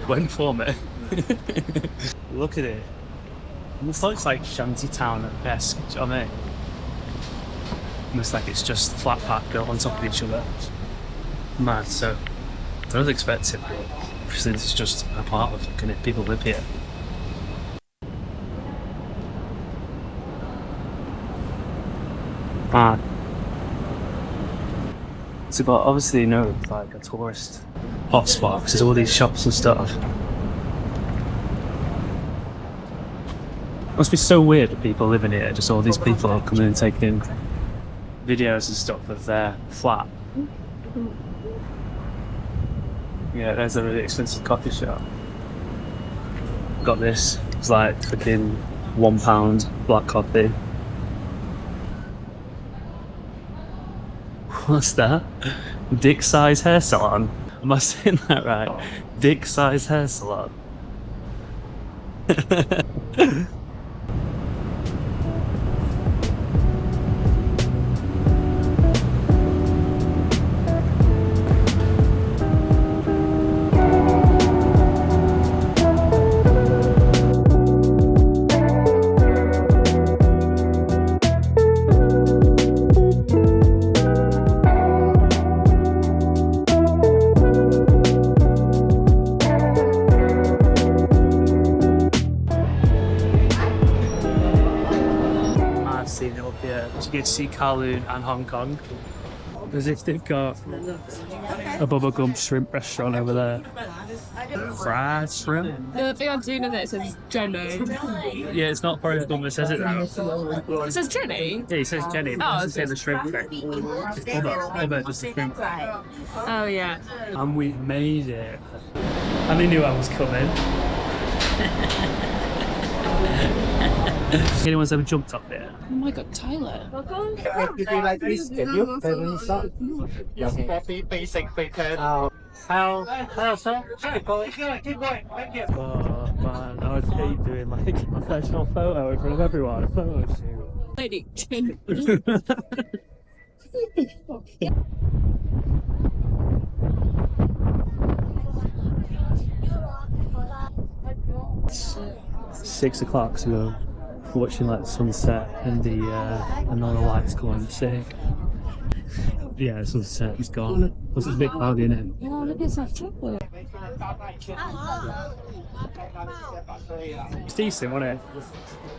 Went for me. Look at it. It looks like shanty town at best. Do you know what I mean? Looks like it's just flat pack built on top of each other. Mad. So I was expecting, but obviously this is just a part of it. People live here. Mad. So, but obviously, you know, it's like a tourist hotspot because there's all these shops and stuff. It must be so weird that people living here, just all these people coming and taking videos and stuff of their flat. Yeah, there's a really expensive coffee shop. Got this. It's like fucking £1 black coffee. What's that? Dick size hair salon? Am I saying that right? Dick size hair salon. You get to see Kowloon and Hong Kong. As if they've got a bubblegum shrimp restaurant over there. Fried shrimp. The thing I do know that it says Jenny. Yeah, it's not bubblegum that says it though. It says Jenny? Yeah, it says Jenny. But it doesn't say the shrimp thing. It's Bubba, just the shrimp. Oh yeah. And we made it. And they knew I was coming. Anyone's ever jumped up there? Oh my god, Tyler. If you like this, can you pay start? Yes, basic how sir? Keep going, keep going. Thank you. Oh man, I would hate doing like a professional photo in front of everyone. A photo shoot. Lady, Jenny. 6 o'clock, so we're watching like the sunset and the all the lights go on. Sick. Yeah, the sunset is gone. It's a bit cloudy, isn't it? Oh, look at that chocolate. It's decent, wasn't it?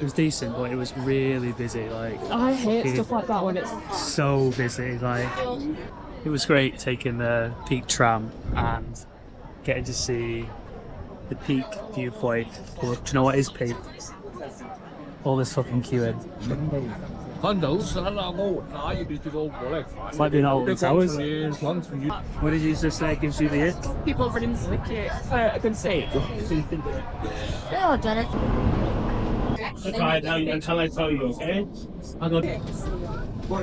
It was decent, but it was really busy. Like I hate stuff like that when it's so busy. Like it was great taking the Peak Tram and getting to see the Peak viewpoint. But do you know what is Peak? All this fucking queuing. It's like being out in towers. What did you just say gives you the ick? people running to the queue for a good seat. Right, now until I tell you, okay? I got. Oh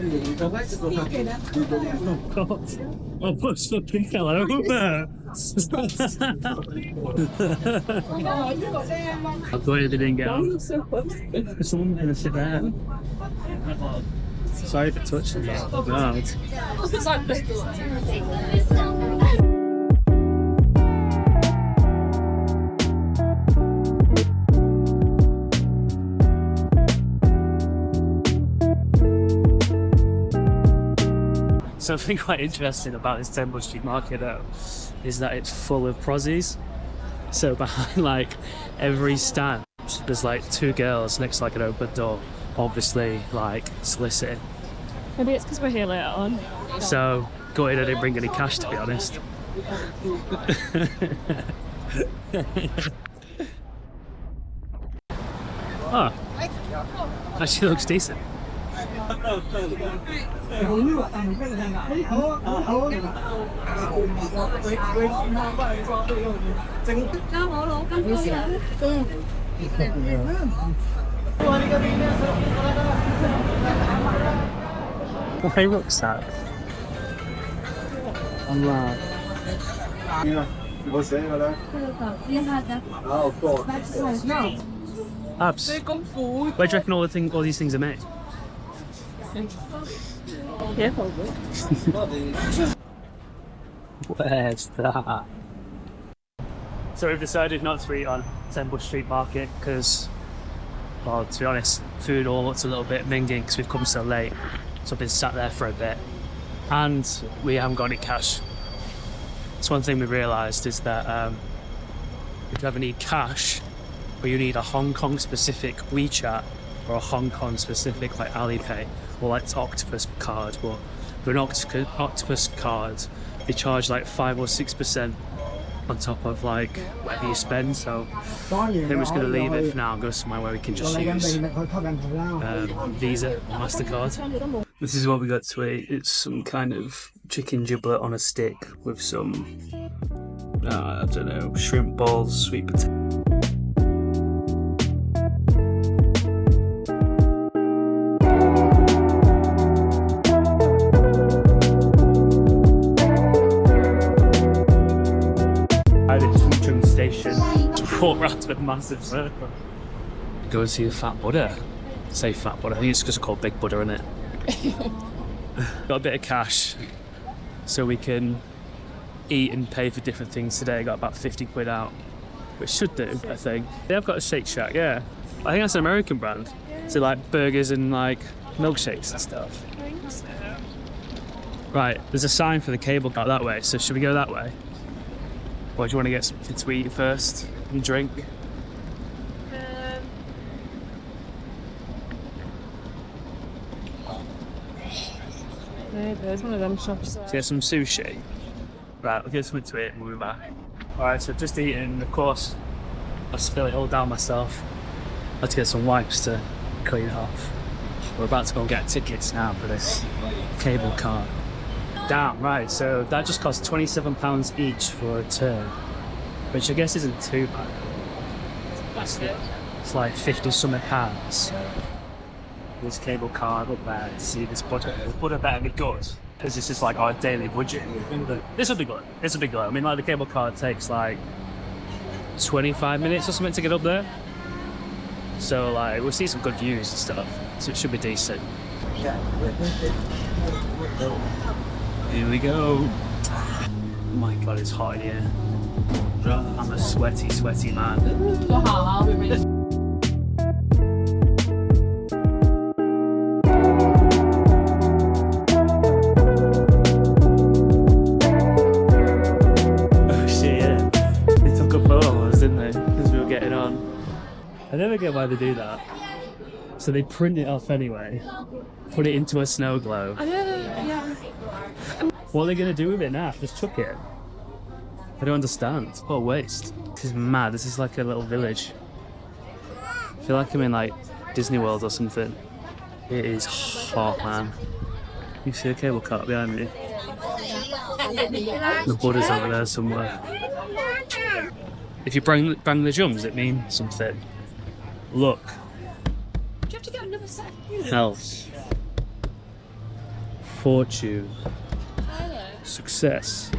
God! Oh, what's fucking hell over? I'm glad they didn't get out. Someone's gonna sit there. Sorry for touching you. No. It's like this. Something quite interesting about this Temple Street market though is that it's full of prozzies. So behind like every stand there's like 2 girls next to like an open door, obviously like soliciting. Maybe it's because we're here later on. So gutted I didn't bring any cash, to be honest. Oh, actually looks decent. My rucksack. I'm mad. Abs, where do you reckon all these things are made? Yeah, probably. Where's that? So we've decided not to eat on Temple Street Market because, well, to be honest, food all looks a little bit minging because we've come so late. So I've been sat there for a bit and we haven't got any cash. It's one thing we realised is that if you ever need cash, or you need a Hong Kong specific WeChat or a Hong Kong specific like Alipay or like Octopus card, but for an Octopus card, they charge like 5 or 6% on top of like whatever you spend. So I think we're just going to leave it for now and go somewhere where we can just use Visa or MasterCard. This is what we got to eat. It's some kind of chicken giblet on a stick with some, I don't know, shrimp balls, sweet potato. Station to walk around to a massive circle. Go and see the Fat Buddha. Say Fat Buddha. I think it's just called Big Buddha, isn't it? Got a bit of cash so we can eat and pay for different things today. Got about 50 quid out, which should do, I think. They have got a Shake Shack, yeah. I think that's an American brand. So like burgers and like milkshakes and stuff. Right, there's a sign for the cable car that way, so should we go that way? Or do you want to get something to eat first and drink? There's one of them shops. Let's get some sushi. Right, we'll get something to eat and we'll be back. Alright, so I've just eaten, of course, I spill it all down myself. Let's get some wipes to clean it off. We're about to go and get tickets now for this cable car. Damn, right, so that just cost £27 each for a turn, which I guess isn't too bad. It's like 50-something pounds. This cable car up there to see this Buddha. This Buddha better be good, because this is like our daily budget. This will be good, this will be good. I mean, like the cable car takes like 25 minutes or something to get up there. So like, we'll see some good views and stuff, so it should be decent. Here we go. Oh my god, it's hot in here. I'm a sweaty, sweaty man. Oh shit, yeah. They took a photo of us, didn't they? Because we were getting on. I never get why they do that. So they print it off anyway, put it into a snow globe. I know, yeah. What are they going to do with it now? Just chuck it? I don't understand. What a waste. This is mad. This is like a little village. I feel like I'm in like Disney World or something. It is hot, man. You see a cable car behind me? The Buddha's over there somewhere. If you bang the drums, it means something. Look. Do you have to get another set? Health. Fortune. Success.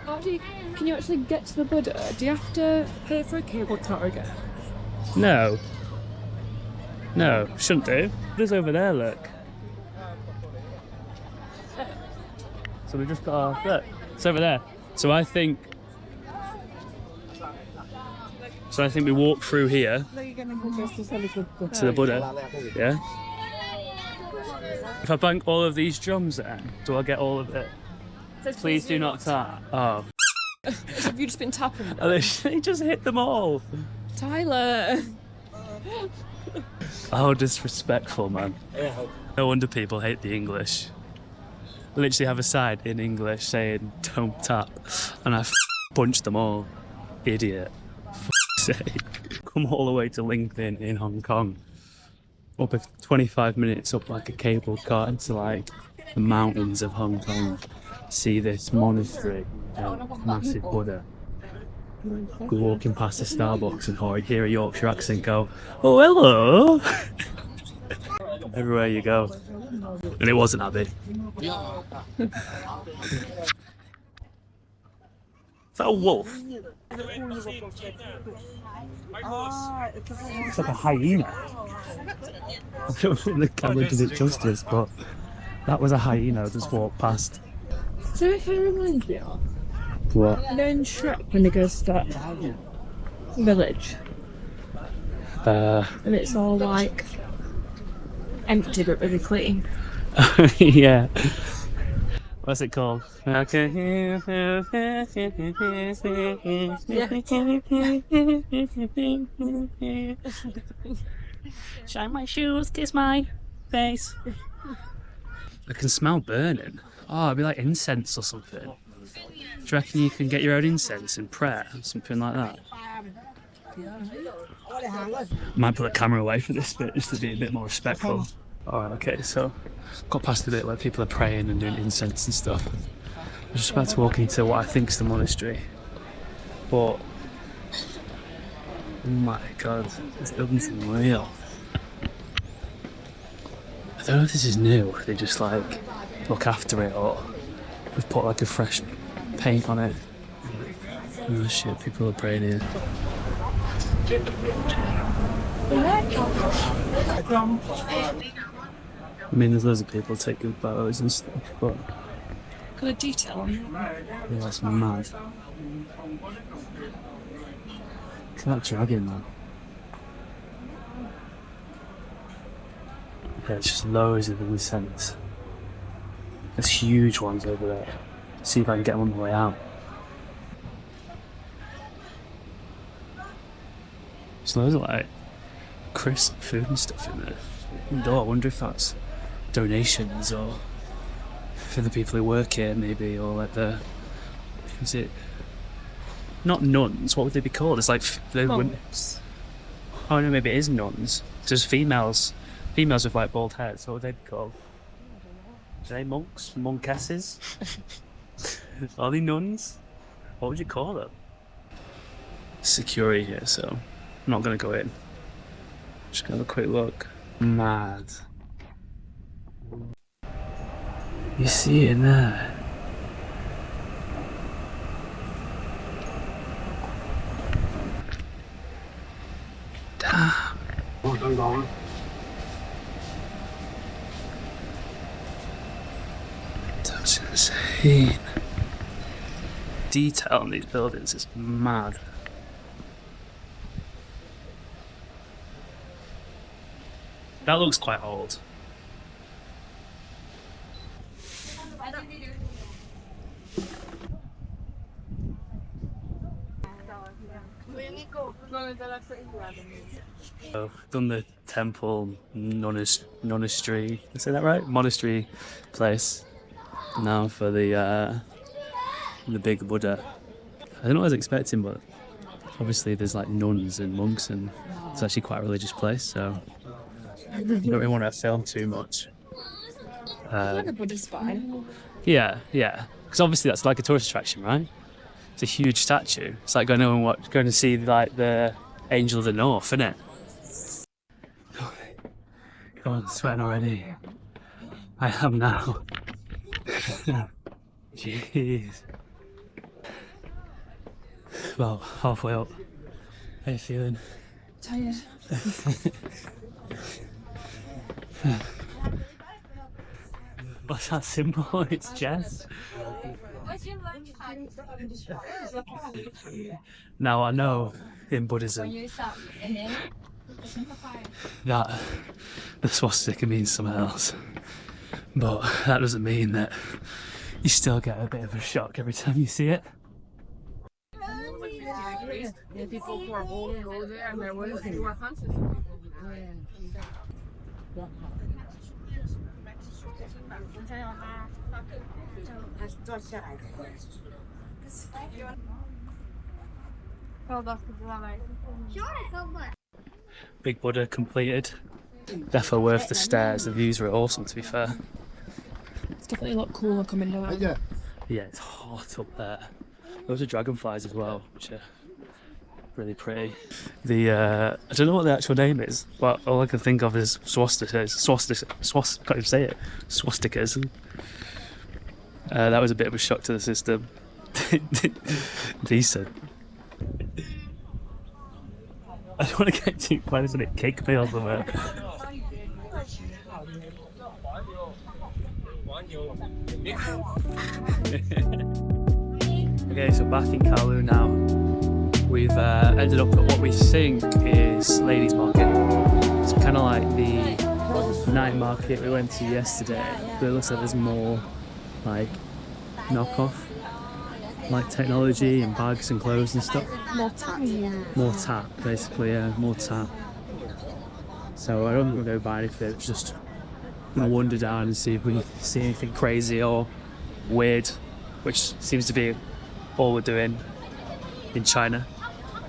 Can you actually get to the Buddha? Do you have to pay for a cable car again? No. No, shouldn't do. There's over there, look. So we just got look, it's over there. So I think we walk through here to the Buddha. Yeah. If I bank all of these drums then, do I get all of it? Please do not tap. Oh. Have you just been tapping them? I literally just hit them all. Tyler! How disrespectful, man. No wonder people hate the English. I literally have a sign in English saying don't tap, and I punched them all. Idiot. For sake. Come all the way to LinkedIn in Hong Kong. Up 25 minutes up like a cable car into like the mountains of Hong Kong. See this monastery, massive Buddha. Go walking past the Starbucks and hear a Yorkshire accent go, "Oh, hello!" Everywhere you go. And it wasn't that big. Is that a wolf? It's like a hyena. I don't think the camera does it justice, but that was a hyena that just walked past. So if it reminds me of? What? You know in Shrek when he goes to that village and it's all like empty but really clean. Yeah. What's it called? Okay. Shine my shoes, kiss my face. I can smell burning. Oh, it'd be like incense or something. Do you reckon you can get your own incense in prayer or something like that? Might put the camera away for this bit just to be a bit more respectful. Alright, okay, so got past the bit where people are praying and doing incense and stuff. I'm just about to walk into what I think is the monastery. But, oh my god, this building's unreal. I don't know if this is new, they just like look after it or we've put like a fresh paint on it. Oh shit, people are praying here. I mean, there's loads of people taking photos and stuff, but Got a detail on it. yeah, that's mad. Look at that dragon, man. Yeah, it's just loads of incense. There's huge ones over there. See if I can get them on the way out. There's loads of like crisp food and stuff in there. Though I wonder if that's donations or for the people who work here maybe, or like the, is it not nuns, what would they be called? It's like they wouldn't. Oh no, maybe it is nuns. There's females with like bald heads, what would they be called? Are they monks? Monkesses? Are they nuns? What would you call them? Security here, so I'm not gonna go in. Just gonna have a quick look. Mad. You see it in there? Damn. That's insane. Detail on these buildings is mad. That looks quite old. So, done the temple monastery. Did I say that right? Monastery place. Now for the big Buddha. I don't know what I was expecting, but obviously there's like nuns and monks, and it's actually quite a religious place. So I don't really want to film too much. The Buddha's fine. Yeah, because obviously that's like a tourist attraction, right? It's a huge statue. It's like going to see like the Angel of the North, isn't it? Come on, sweating already. I am now. Jeez. Well, halfway up. How you feeling? Tired. What's that symbol? It's chess. Now I know in Buddhism that the swastika means something else, but that doesn't mean that you still get a bit of a shock every time you see it. Big Buddha completed. Defo worth the stairs. The views were awesome, to be fair. It's definitely a lot cooler coming down. Yeah, it's hot up there. Those are dragonflies as well, which are really pretty. I don't know what the actual name is, but all I can think of is swastikas. Can't even say it. Swastikas. That was a bit of a shock to the system. Decent. I don't want to get too close and it kick me or somewhere. Okay, so back in Kowloon now. We've ended up at what we think is Ladies Market. It's kind of like the night market we went to yesterday, but it looks like there's more like knockoff, like technology and bags and clothes and stuff. More tap. More tap, basically, yeah, more tap. So I don't think we're going to buy anything, just gonna wander down and see if we see anything crazy or weird, which seems to be all we're doing in China.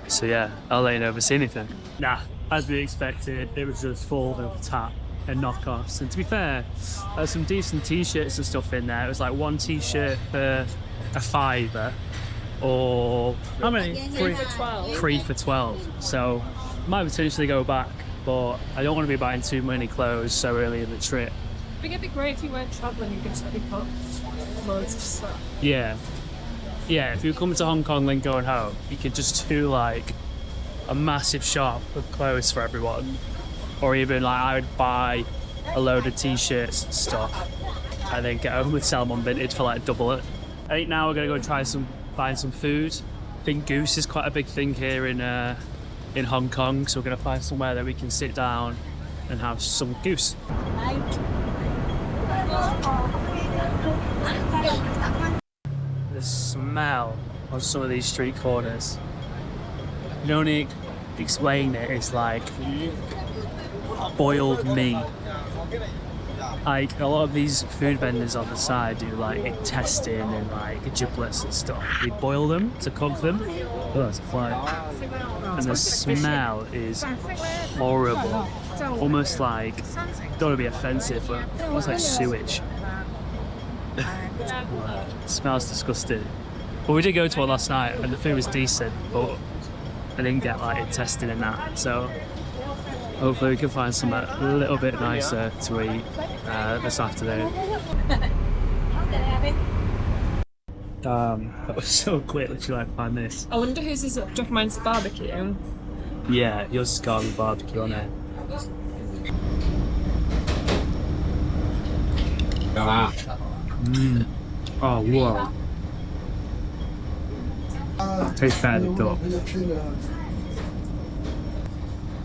So yeah, I'll let you know if I see anything. Nah, as we expected, it was just full of tap and knockoffs. And to be fair, there's some decent t-shirts and stuff in there. It was like one t-shirt for a £5, or how many? 3 for 12. 3 for 12. So might potentially go back, but I don't want to be buying too many clothes so early in the trip. I think it'd be great if you weren't travelling, you could just pick up loads of stuff. Yeah. Yeah, if you're coming to Hong Kong then going home, you could just do like a massive shop of clothes for everyone. Or even like I would buy a load of t-shirts and stuff and then get home with sell them on Vinted for like double it. I think now we're gonna go try find some food. I think goose is quite a big thing here in Hong Kong, so we're gonna find somewhere that we can sit down and have some goose. The smell of some of these street corners, you don't need to explain it, it's like boiled meat. Like a lot of these food vendors on the side do like intestine and like giblets and stuff. They boil them to cook them. Oh, that's a fly. And the smell is horrible. Almost like, don't want to be offensive, but almost like sewage. It smells disgusting. But we did go to one last night and the food was decent, but I didn't get like intestine in that. So hopefully we can find something a little bit nicer to eat this afternoon. That was so quick, literally like find this. I wonder whose is it? Jeff mine's barbecue. Yeah, yours has got barbecue on it. Oh, whoa. Tastes better than duck.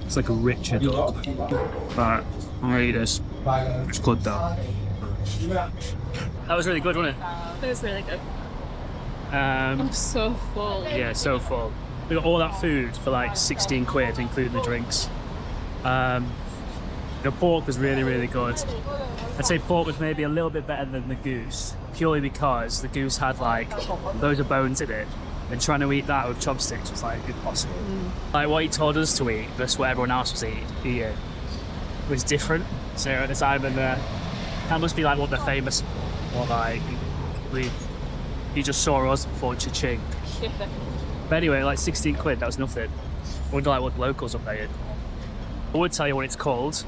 It's like a richer duck. But I'm gonna eat this. It's good though. That was really good, wasn't it? It was really good. I'm so full. Yeah, so full. We got all that food for like 16 quid, including the drinks. The pork was really, really good. I'd say pork was maybe a little bit better than the goose, purely because the goose had like loads of bones in it, and trying to eat that with chopsticks was like impossible. Like what he told us to eat versus what everyone else was eating was different. So at the time, and that must be like what they're famous for. Like he just saw us before cha-ching. Yeah. But anyway, like 16 quid, that was nothing. I wonder like what the locals are paying. I would tell you what it's called,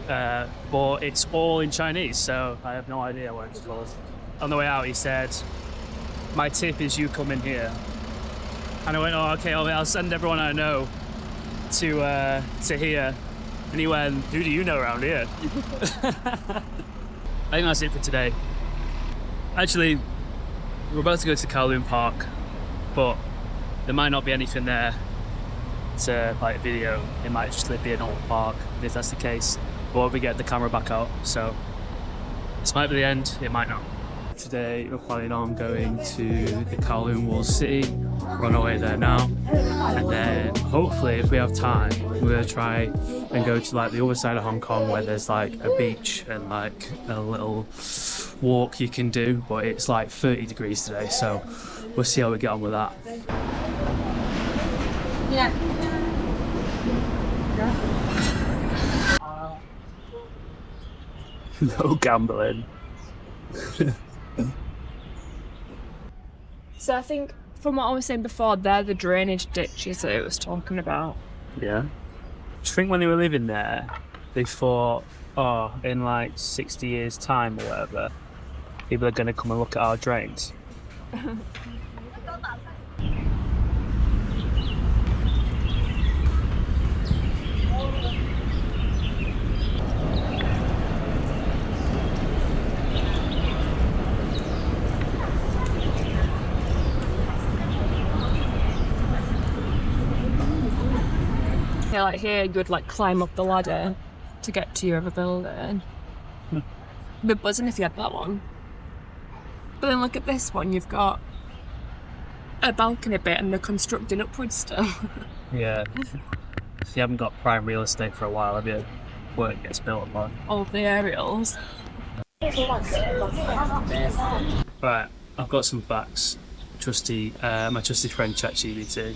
but it's all in Chinese, so I have no idea what it's called. On the way out, he said, "My tip is you come in here." And I went, "Oh, okay, I'll send everyone I know to here." And he went, "Who do you know around here?" I think that's it for today. Actually, we're about to go to Kowloon Park, but there might not be anything there to like video. It might just be an old park if that's the case, or we get the camera back out. So this might be the end, it might not. Today we're planning on going to the Kowloon Walled City. We're on our way there now, and then hopefully if we have time we're gonna try and go to like the other side of Hong Kong where there's like a beach and like a little walk you can do, but it's like 30 degrees today, so we'll see how we get on with that. Yeah. No gambling. So I think from what I was saying before, they're the drainage ditches that it was talking about. Yeah. Do you think when they were living there, they thought, oh, in like 60 years' time or whatever, people are going to come and look at our drains? okay, like here you would like climb up the ladder to get to your other building. It'd be buzzing if you had that one. But then look at this one, you've got a balcony bit and they're constructing upwards still. Yeah. You haven't got prime real estate for a while, have you? Work gets built upon. All the aerials. Right, I've got some facts. My trusty friend ChatGPT.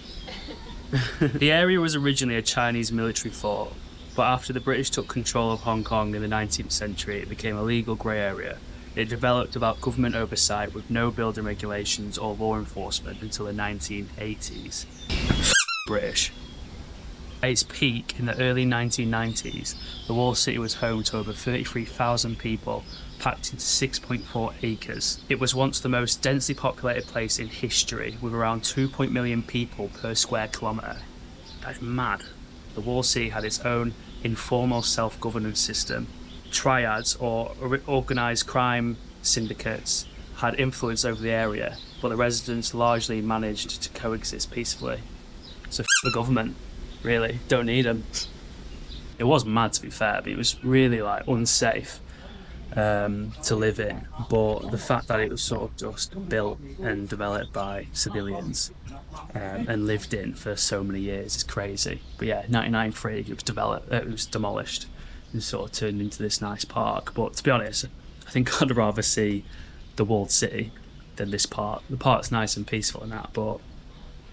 The area was originally a Chinese military fort, but after the British took control of Hong Kong in the 19th century, it became a legal grey area. It developed without government oversight with no building regulations or law enforcement until the 1980s. British. At its peak in the early 1990s, the Walled City was home to over 33,000 people, packed into 6.4 acres. It was once the most densely populated place in history, with around 2 million people per square kilometre. That's mad. The Walled City had its own informal self-governance system. Triads, or organised crime syndicates, had influence over the area, but the residents largely managed to coexist peacefully. So the government. Really, don't need them. It was mad, to be fair, but it was really like unsafe to live in. But the fact that it was sort of just built and developed by civilians and lived in for so many years is crazy. But yeah, 1993 it was demolished and sort of turned into this nice park. But to be honest, I think I'd rather see the Walled City than this park. The park's nice and peaceful and that, but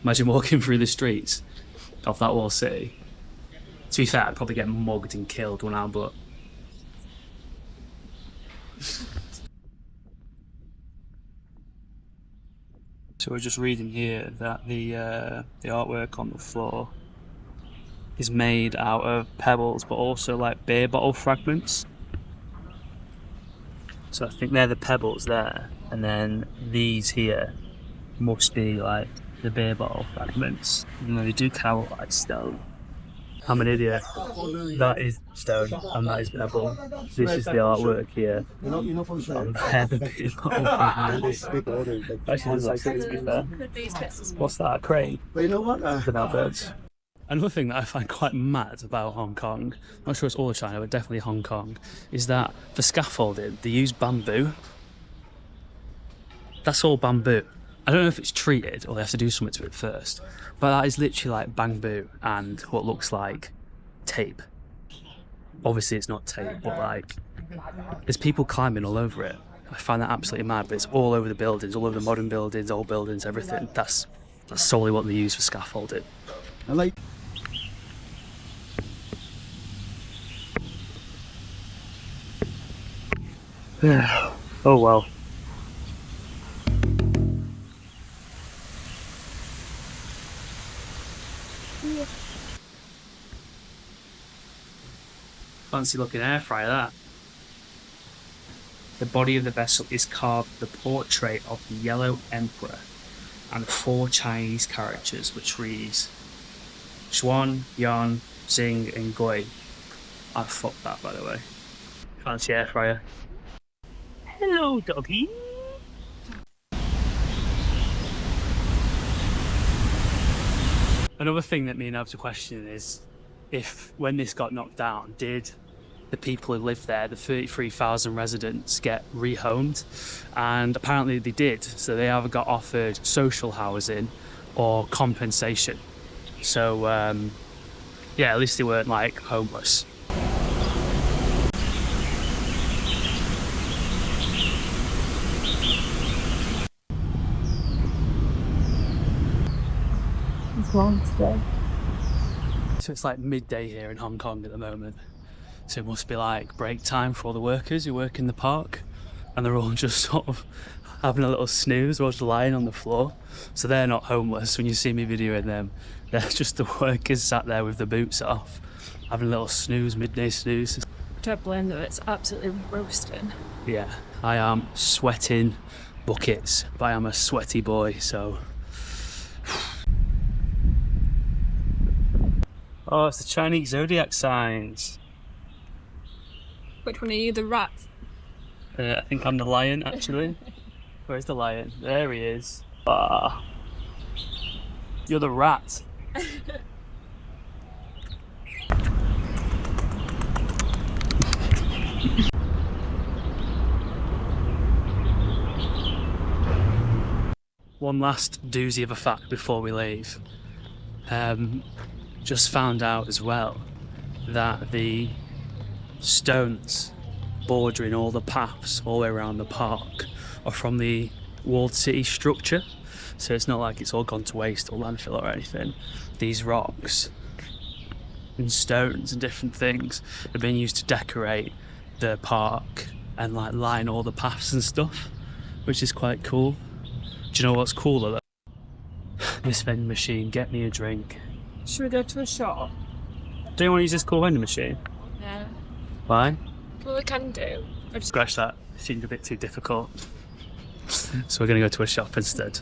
imagine walking through the streets of that Walled City. To be fair, I'd probably get mugged and killed one hour, but so we're just reading here that the artwork on the floor is made out of pebbles, but also like beer bottle fragments. So I think they're the pebbles there, and then these here must be like the beer bottle fragments. You know, they do kind of like stone. I'm an idiot. That is stone and that is pebble. This is the artwork here. On there, the beer bottle fragments. Actually, looks like it, to be fair. What's that? A crane? You know what? Without birds. Another thing that I find quite mad about Hong Kong, I'm not sure it's all of China, but definitely Hong Kong, is that for scaffolding they use bamboo. That's all bamboo. I don't know if it's treated or they have to do something to it first, but that is literally like bamboo and what looks like tape. Obviously it's not tape, but like there's people climbing all over it. I find that absolutely mad, but it's all over the buildings, all over the modern buildings, old buildings, everything. That's solely what they use for scaffolding. I like. Oh well. Fancy looking air fryer, that. The body of the vessel is carved the portrait of the Yellow Emperor and 4 Chinese characters which reads Xuan, Yan, Xing and Gui. I fucked that, by the way. Fancy air fryer. Hello, doggy. Another thing that me and Abs are questioning is if, when this got knocked down, did the people who lived there, the 33,000 residents, get rehomed? And apparently they did. So they either got offered social housing or compensation. So yeah, at least they weren't like homeless. It's long today. So it's like midday here in Hong Kong at the moment. So it must be like break time for all the workers who work in the park, and they're all just sort of having a little snooze or just lying on the floor. So they're not homeless when you see me videoing them. They're just the workers sat there with the boots off, having a little snooze, midday snooze. Don't blame them, it's absolutely roasting. Yeah, I am sweating buckets, but I am a sweaty boy, so. Oh, it's the Chinese zodiac signs. Which one are you, the rat? I think I'm the lion, actually. Where's the lion? There he is. Ah, you're the rat. One last doozy of a fact before we leave. Just found out as well that the stones bordering all the paths all the way around the park are from the walled city structure. So it's not like it's all gone to waste or landfill or anything. These rocks and stones and different things have been used to decorate the park and like line all the paths and stuff, which is quite cool. Do you know what's cooler though? This vending machine, get me a drink. Should we go to a shop? Do you want to use this cool vending machine? Yeah. Why? Well, we can do. Scratch that, it seemed a bit too difficult. So we're going to go to a shop instead.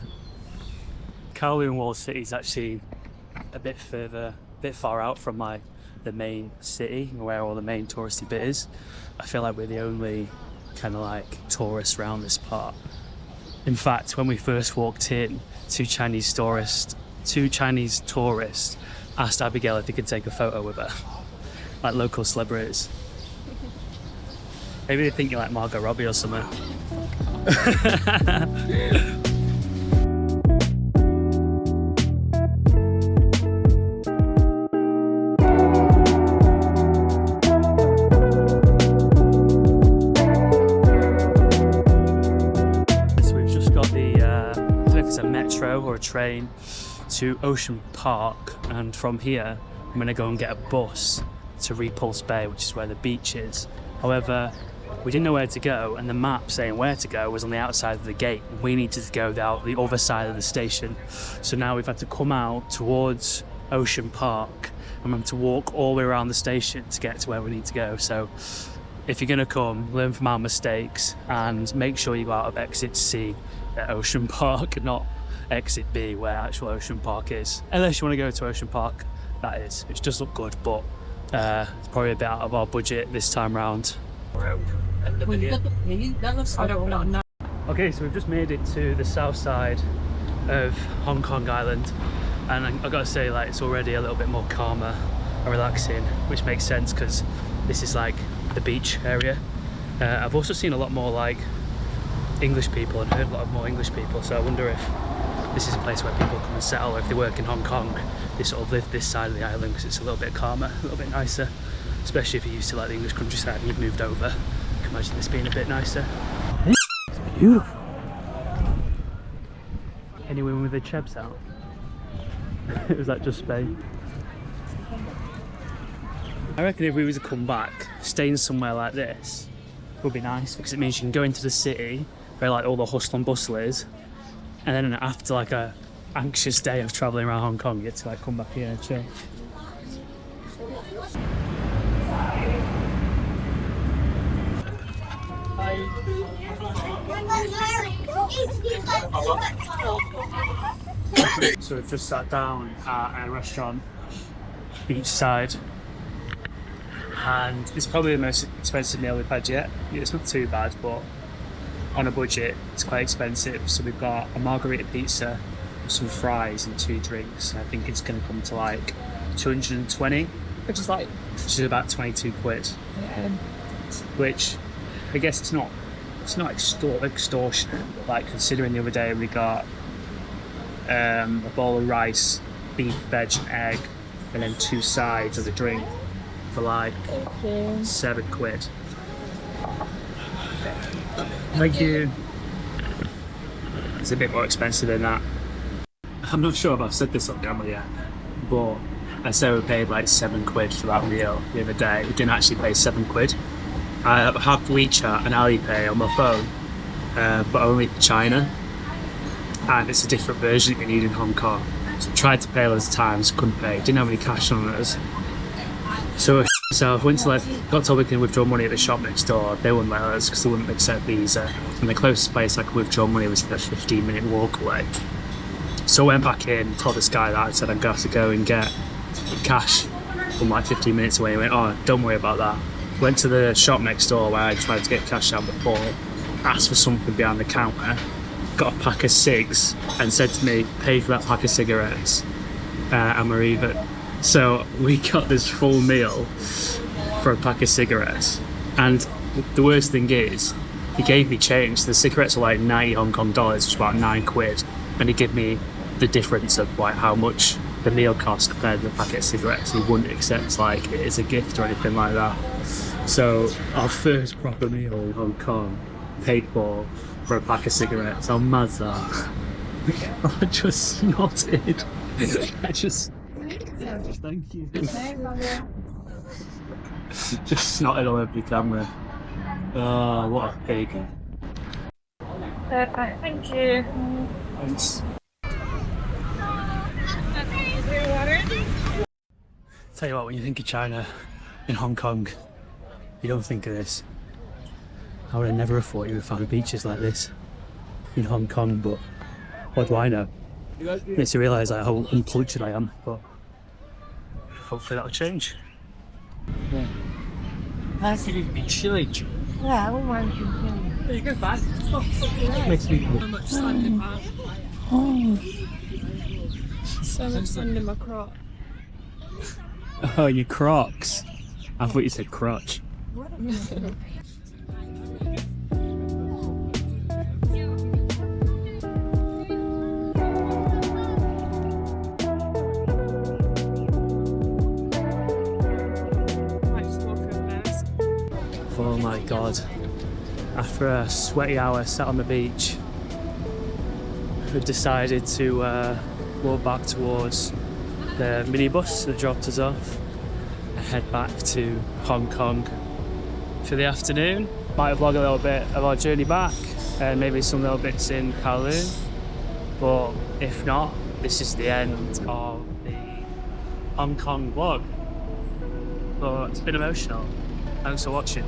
Kowloon Walled City is actually a bit far out from the main city, where all the main touristy bit is. I feel like we're the only kind of like tourists around this part. In fact, when we first walked in, two Chinese tourists asked Abigail if they could take a photo with her, like local celebrities. Maybe they think you're like Margot Robbie or something. Or a train to Ocean Park, and from here I'm going to go and get a bus to Repulse Bay, which is where the beach is. However, we didn't know where to go, and the map saying where to go was on the outside of the gate. We needed to go down the other side of the station, so now we've had to come out towards Ocean Park and we have to walk all the way around the station to get to where we need to go. So if you're going to come, learn from our mistakes and make sure you go out of exit C at Ocean Park, not exit B where actual Ocean Park is. Unless you want to go to Ocean Park, that is, which does look good, but it's probably a bit out of our budget this time round. I don't know. Okay, so we've just made it to the south side of Hong Kong Island, and I've got to say, like, it's already a little bit more calmer and relaxing, which makes sense because this is like the beach area. I've also seen a lot more like English people and heard a lot more English people, so I wonder if this is a place where people come and settle, or if they work in Hong Kong, they sort of live this side of the island because it's a little bit calmer, a little bit nicer, especially if you're used to like the English countryside and you've moved over. I can imagine this being a bit nicer. It's beautiful. Anyone with their chebs out? Was that just Spain? I reckon if we were to come back, staying somewhere like this would be nice, because it means you can go into the city where like all the hustle and bustle is, and then after like a anxious day of travelling around Hong Kong, you get to like come back here and chill. So we've just sat down at a restaurant beachside, and it's probably the most expensive meal we've had yet. It's not too bad, but on a budget it's quite expensive. So we've got a margarita pizza with some fries and 2 drinks, and I think it's going to come to like 220, Which is about 22 quid. Yeah. Which I guess it's not extortionate, like considering the other day we got a bowl of rice, beef, veg and egg, and then 2 sides of a drink for like 7 quid. Thank you. It's a bit more expensive than that. I'm not sure if I've said this on camera yet, but I said we paid like 7 quid for that meal the other day. We didn't actually pay 7 quid. I have WeChat and Alipay on my phone, but only for China, and it's a different version that you need in Hong Kong. So I tried to pay loads of times, couldn't pay, didn't have any cash on us. So I went to got told we can withdraw money at the shop next door. They wouldn't let us because they wouldn't accept Visa, and the closest place I could withdraw money was a 15-minute walk away. So I went back in, told this guy that, I said I'm going to go and get cash from like 15 minutes away. He went, oh, don't worry about that. Went to the shop next door where I tried to get cash out before, asked for something behind the counter, got a pack of cigs and said to me, pay for that pack of cigarettes and we're even. So we got this full meal for a pack of cigarettes, and The worst thing is, he gave me change. The cigarettes are like 90 Hong Kong dollars, which is about £9, and he gave me the difference of like how much the meal cost compared to the packet of cigarettes. He wouldn't accept like it as a gift or anything like that. So our first proper meal in Hong Kong paid for a pack of cigarettes. How mad's that? I just snotted. I just thank you. Just snotted all over the camera. Oh, what a pig. Perfect, thank you. Thanks. Tell you what, when you think of China in Hong Kong, you don't think of this. I would have never have thought you would find beaches like this in Hong Kong, but what do I know? Makes you realise like, how uncultured I am, but hopefully that'll change. Yeah. That's really chilly. Yeah, I wouldn't mind thinking. There you go, fast. Makes me So much sand in my... Oh. So much sand in my crotch. Oh, your Crocs. I thought you said crotch. Oh my god. After a sweaty hour sat on the beach, we've decided to walk back towards the minibus that dropped us off and head back to Hong Kong for the afternoon. Might vlog a little bit of our journey back and maybe some little bits in Kowloon, but if not, this is the end of the Hong Kong vlog. But it's been emotional. Thanks for watching.